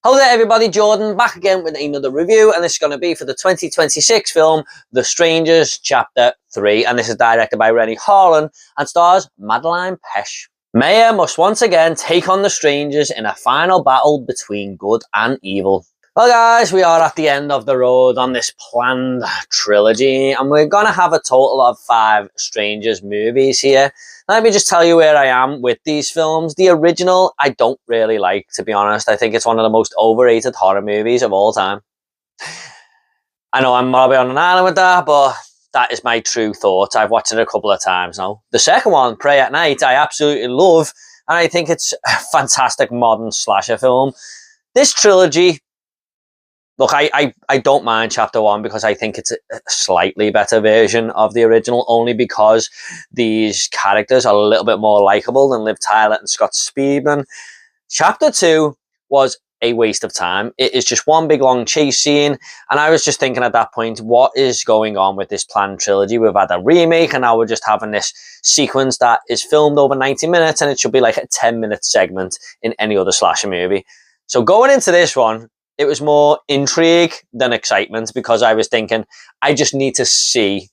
Hello there everybody, Jordan back again with another review, and this is going to be for the 2026 film The Strangers Chapter 3, and this is directed by Rennie Harlan and stars Madeleine Petsch. Maya must once again take on the strangers in a final battle between good and evil. Well guys, we are at the end of the road on this planned trilogy, and we're going to have a total of 5 Strangers movies here. Let me just tell you where I am with these films. The original, I don't really like, to be honest. I think it's one of the most overrated horror movies of all time. I know I'm probably on an island with that, but that is my true thoughts. I've watched it a couple of times now. The second one, Pray at Night, I absolutely love, and I think it's a fantastic modern slasher film. This trilogy, look, I don't mind Chapter 1 because I think it's a slightly better version of the original, only because these characters are a little bit more likable than Liv Tyler and Scott Speedman. Chapter 2 was a waste of time. It is just one big long chase scene, and I was just thinking at that point, what is going on with this planned trilogy? We've had a remake, and now we're just having this sequence that is filmed over 90 minutes, and it should be like a 10-minute segment in any other slasher movie. So going into this one, it was more intrigue than excitement, because I was thinking, I just need to see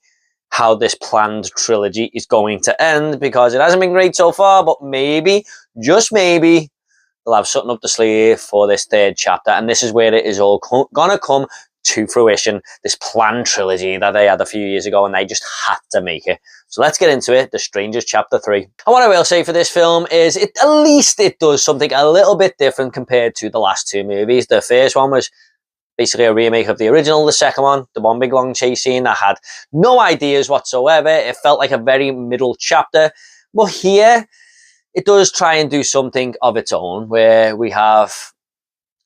how this planned trilogy is going to end, because it hasn't been great so far, but maybe, just maybe, they'll have something up the sleeve for this 3rd chapter, and this is where it is all gonna come to fruition, this planned trilogy that they had a few years ago, and they just had to make it. So let's get into it, The Strangers Chapter 3. And what I will say for this film is, at least it does something a little bit different compared to the last 2 movies. The first one was basically a remake of the original. The second one, the one big long chase scene that had no ideas whatsoever. It felt like a very middle chapter. But here, it does try and do something of its own, where we have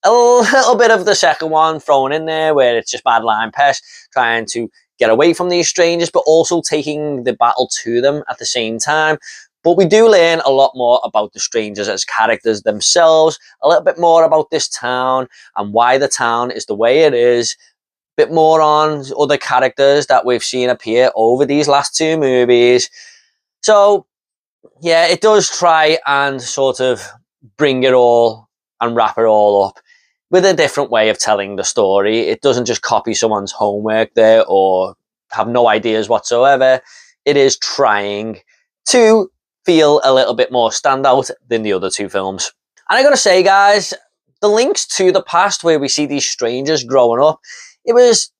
a little bit of the second one thrown in there, where it's just Madeleine Petsch trying to get away from these strangers, but also taking the battle to them at the same time. But we do learn a lot more about the strangers as characters themselves, a little bit more about this town and why the town is the way it is, a bit more on other characters that we've seen appear over these last 2 movies. So yeah, it does try and sort of bring it all and wrap it all up with a different way of telling the story. It doesn't just copy someone's homework there or have no ideas whatsoever. It is trying to feel a little bit more standout than the other 2 films. And I gotta say, guys, the links to the past where we see these strangers growing up, it was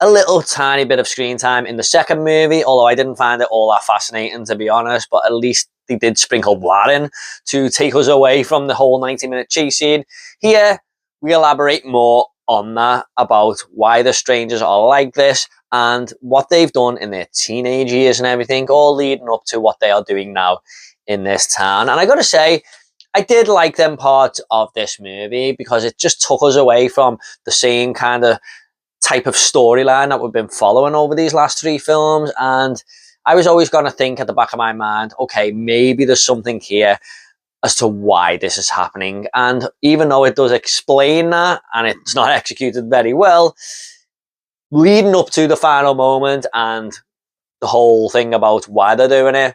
a little tiny bit of screen time in the second movie, although I didn't find it all that fascinating, to be honest, but at least they did sprinkle that in to take us away from the whole 90-minute chase scene. Here, we elaborate more on that, about why the strangers are like this and what they've done in their teenage years and everything, all leading up to what they are doing now in this town. And I gotta say, I did like them parts of this movie because it just took us away from the same kind of type of storyline that we've been following over these last 3 films. And I was always going to think at the back of my mind, okay, maybe there's something here as to why this is happening. And even though it does explain that, and it's not executed very well, leading up to the final moment and the whole thing about why they're doing it,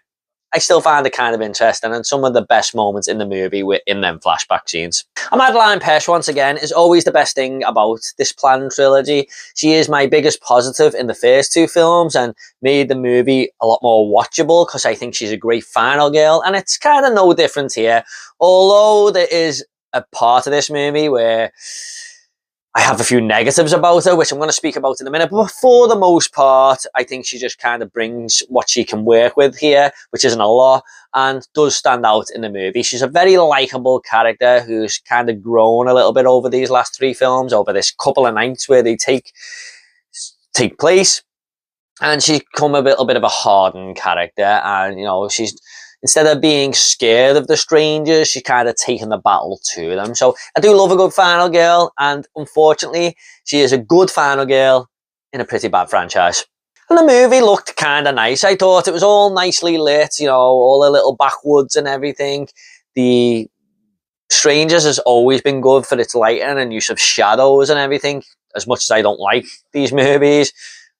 I still find it kind of interesting, and some of the best moments in the movie were in them flashback scenes. And Madeleine Petsch, once again, is always the best thing about this planned trilogy. She is my biggest positive in the first 2 films and made the movie a lot more watchable, because I think she's a great final girl, and it's kind of no different here. Although there is a part of this movie where I have a few negatives about her, which I'm going to speak about in a minute, but for the most part, I think she just kind of brings what she can work with here, which isn't a lot, and does stand out in the movie. She's a very likable character who's kind of grown a little bit over these last 3 films, over this couple of nights where they take place, and she's become a little bit of a hardened character, and, you know, she's, instead of being scared of the strangers, she's kind of taking the battle to them. So I do love a good final girl, and unfortunately, she is a good final girl in a pretty bad franchise. And the movie looked kind of nice. I thought it was all nicely lit, you know, all the little backwoods and everything. The Strangers has always been good for its lighting and use of shadows and everything, as much as I don't like these movies.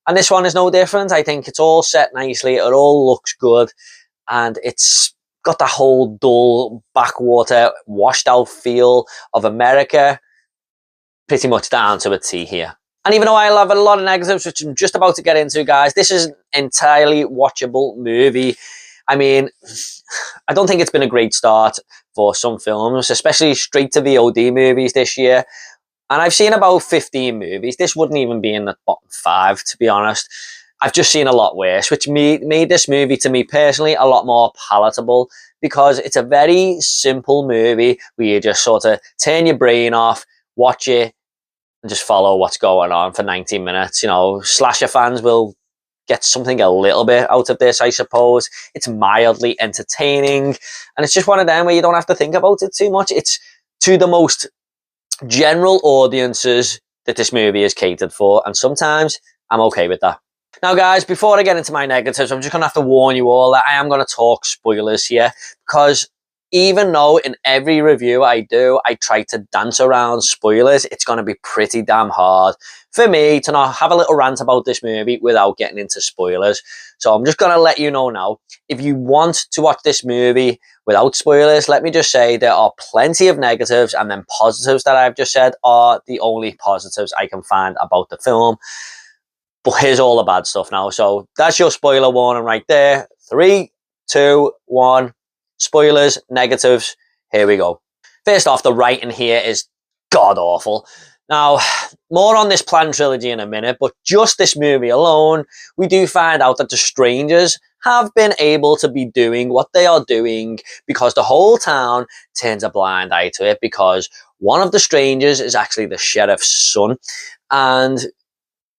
And this one is no different. I think it's all set nicely. It all looks good. And it's got that whole dull backwater washed out feel of America pretty much down to a T here. And even though I have a lot of negatives, which I'm just about to get into, guys, this is an entirely watchable movie. I mean, I don't think it's been a great start for some films, especially straight to VOD movies this year. And I've seen about 15 movies. This wouldn't even be in the bottom 5, to be honest. I've just seen a lot worse, which made this movie, to me personally, a lot more palatable, because it's a very simple movie where you just sort of turn your brain off, watch it, and just follow what's going on for 90 minutes. You know, slasher fans will get something a little bit out of this, I suppose. It's mildly entertaining, and it's just one of them where you don't have to think about it too much. It's to the most general audiences that this movie is catered for, and sometimes I'm okay with that. Now, guys, before I get into my negatives, I'm just going to have to warn you all that I am going to talk spoilers here, because even though in every review I do, I try to dance around spoilers, it's going to be pretty damn hard for me to not have a little rant about this movie without getting into spoilers. So I'm just going to let you know now, if you want to watch this movie without spoilers, let me just say there are plenty of negatives, and then positives that I've just said are the only positives I can find about the film. But here's all the bad stuff now. So that's your spoiler warning right there. 3, 2, 1. Spoilers, negatives, here we go. First off, the writing here is god-awful. Now, more on this planned trilogy in a minute, but just this movie alone, we do find out that the strangers have been able to be doing what they are doing because the whole town turns a blind eye to it, because one of the strangers is actually the sheriff's son, and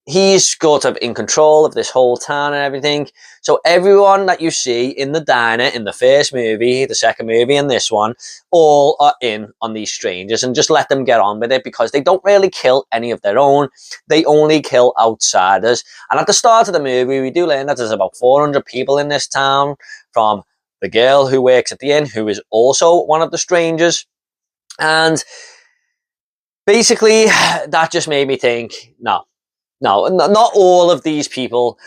he's sort of in control of this whole town and everything. So everyone that you see in the diner in the first movie, the second movie, and this one, all are in on these strangers, and just let them get on with it, because they don't really kill any of their own. They only kill outsiders. And at the start of the movie, we do learn that there's about 400 people in this town, from the girl who works at the inn, who is also one of the strangers. And basically, that just made me think, no, not all of these people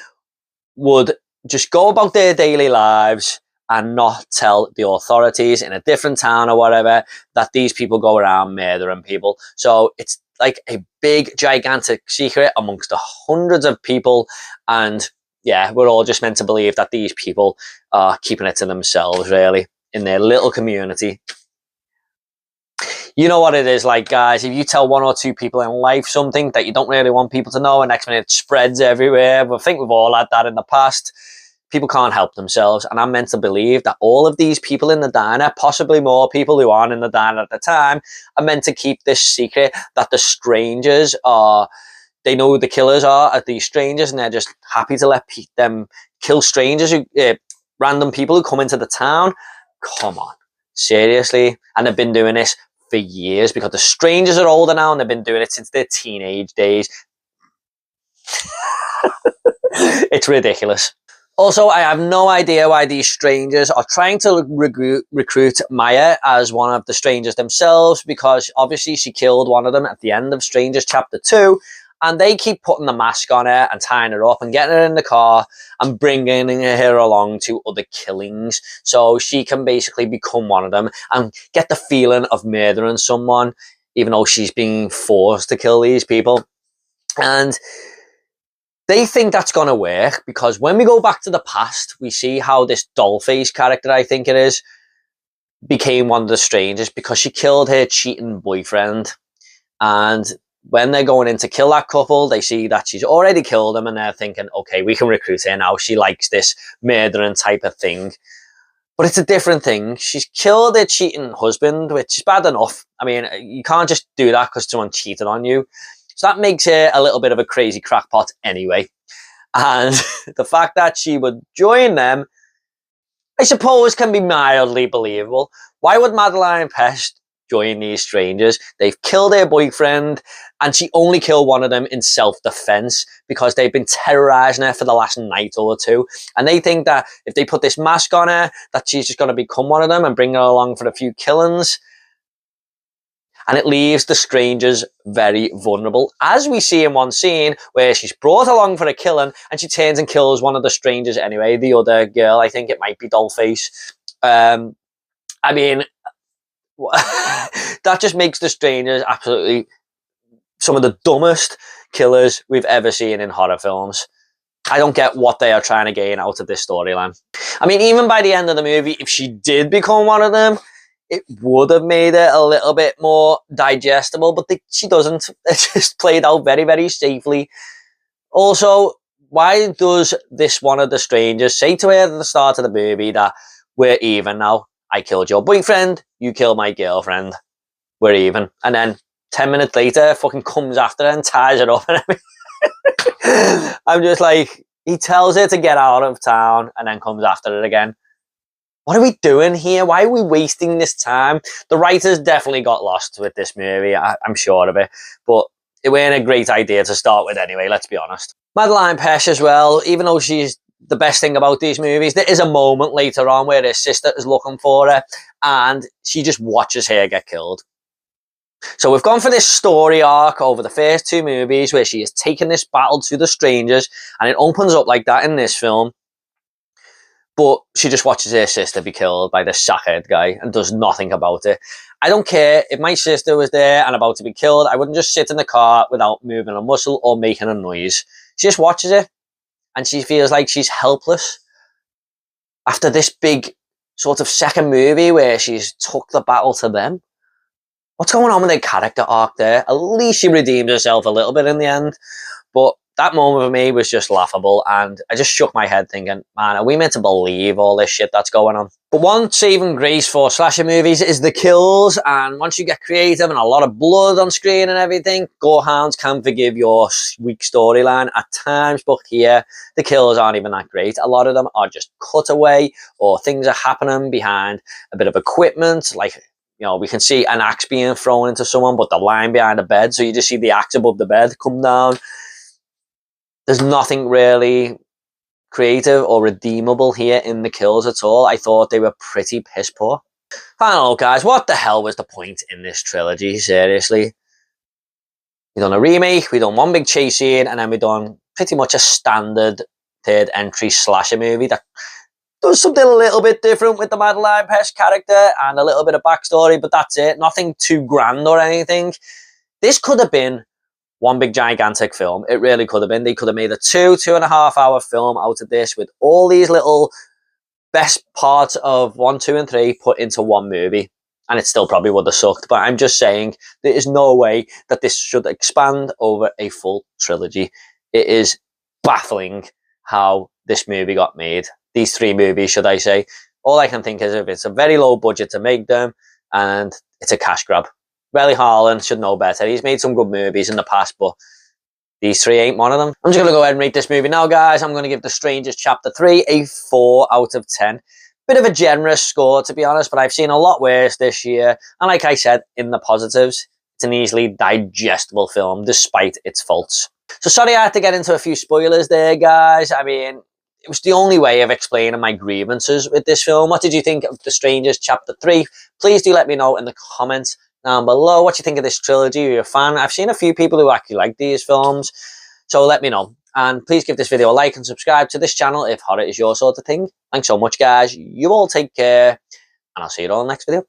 would just go about their daily lives and not tell the authorities in a different town or whatever that these people go around murdering people. So it's like a big, gigantic secret amongst the hundreds of people. And yeah, we're all just meant to believe that these people are keeping it to themselves, really, in their little community. You know what it is like, guys. If you tell 1 or 2 people in life something that you don't really want people to know, and next minute it spreads everywhere. I think we've all had that in the past. People can't help themselves, and I'm meant to believe that all of these people in the diner, possibly more people who aren't in the diner at the time, are meant to keep this secret, that the strangers are, they know who the killers are at these strangers, and they're just happy to let them kill strangers, who random people who come into the town. Come on, seriously? And they've been doing this for years, because the strangers are older now and they've been doing it since their teenage days. It's ridiculous. Also, I have no idea why these strangers are trying to recruit Maya as one of the strangers themselves, because obviously she killed one of them at the end of Strangers Chapter 2, and they keep putting the mask on her and tying her up and getting her in the car and bringing her along to other killings, so she can basically become one of them and get the feeling of murdering someone, even though she's being forced to kill these people. And they think that's going to work, because when we go back to the past, we see how this Dollface character, I think it is, became one of the strangers because she killed her cheating boyfriend. And when they're going in to kill that couple, they see that she's already killed him, and they're thinking, okay, we can recruit her now. She likes this murdering type of thing. But it's a different thing. She's killed her cheating husband, which is bad enough. I mean, you can't just do that because someone cheated on you. So that makes her a little bit of a crazy crackpot anyway. And the fact that she would join them, I suppose, can be mildly believable. Why would Madeleine Pest join these strangers? They've killed her boyfriend, and she only killed one of them in self-defense because they've been terrorizing her for the last night or 2. And they think that if they put this mask on her, that she's just going to become one of them and bring her along for a few killings. And it leaves the strangers very vulnerable, as we see in one scene where she's brought along for a killing and she turns and kills one of the strangers anyway, the other girl. I think it might be Dollface. I mean, that just makes the strangers absolutely some of the dumbest killers we've ever seen in horror films. I don't get what they are trying to gain out of this storyline. I mean, even by the end of the movie, if she did become one of them, it would have made it a little bit more digestible, but she doesn't. It just played out very, very safely. Also, why does this one of the strangers say to her at the start of the movie that we're even now? I killed your boyfriend, you killed my girlfriend, we're even. And then 10 minutes later, fucking comes after her and ties her up and everything. I'm just like, he tells her to get out of town and then comes after her again. What are we doing here? Why are we wasting this time? The writers definitely got lost with this movie, I'm sure of it. But it weren't a great idea to start with anyway, let's be honest. Madeleine Pesch as well, even though she's the best thing about these movies, there is a moment later on where her sister is looking for her and she just watches her get killed. So we've gone for this story arc over the first two movies where she has taken this battle to the strangers, and it opens up like that in this film. But she just watches her sister be killed by this sackhead guy and does nothing about it. I don't care if my sister was there and about to be killed. I wouldn't just sit in the car without moving a muscle or making a noise. She just watches it and she feels like she's helpless. After this big sort of second movie where she's took the battle to them. What's going on with her character arc there? At least she redeemed herself a little bit in the end. But that moment for me was just laughable, and I just shook my head thinking, man, are we meant to believe all this shit that's going on? But one saving grace for slasher movies is the kills, and once you get creative and a lot of blood on screen and everything, gorehounds can forgive your weak storyline at times, but here, the kills aren't even that great. A lot of them are just cut away, or things are happening behind a bit of equipment, like, you know, we can see an axe being thrown into someone, but the line behind the bed, so you just see the axe above the bed come down. There's nothing really creative or redeemable here in the kills at all. I thought they were pretty piss poor. Final guys, what the hell was the point in this trilogy? Seriously. We done a remake, we done one big chase scene, and then we done pretty much a standard third entry slasher movie that does something a little bit different with the Madeleine Pesch character and a little bit of backstory, but that's it. Nothing too grand or anything. This could have been one big gigantic film. It really could have been. They could have made a 2.5 hour film out of this with all these little best parts of 1, 2, and 3 put into one movie. And it still probably would have sucked. But I'm just saying, there is no way that this should expand over a full trilogy. It is baffling how this movie got made. These 3 movies, should I say. All I can think is if it's a very low budget to make them and it's a cash grab. Rennie Harlan should know better. He's made some good movies in the past, but these 3 ain't one of them. I'm just going to go ahead and rate this movie now, guys. I'm going to give The Strangers Chapter 3 a 4 out of 10. Bit of a generous score, to be honest, but I've seen a lot worse this year. And like I said, in the positives, it's an easily digestible film, despite its faults. So sorry I had to get into a few spoilers there, guys. I mean, it was the only way of explaining my grievances with this film. What did you think of The Strangers Chapter 3? Please do let me know in the comments down below what you think of this trilogy. Are you a fan? I've seen a few people who actually like these films, so let me know. And please give this video a like and subscribe to this channel if horror is your sort of thing. Thanks so much, guys. You all take care, and I'll see you all in the next video.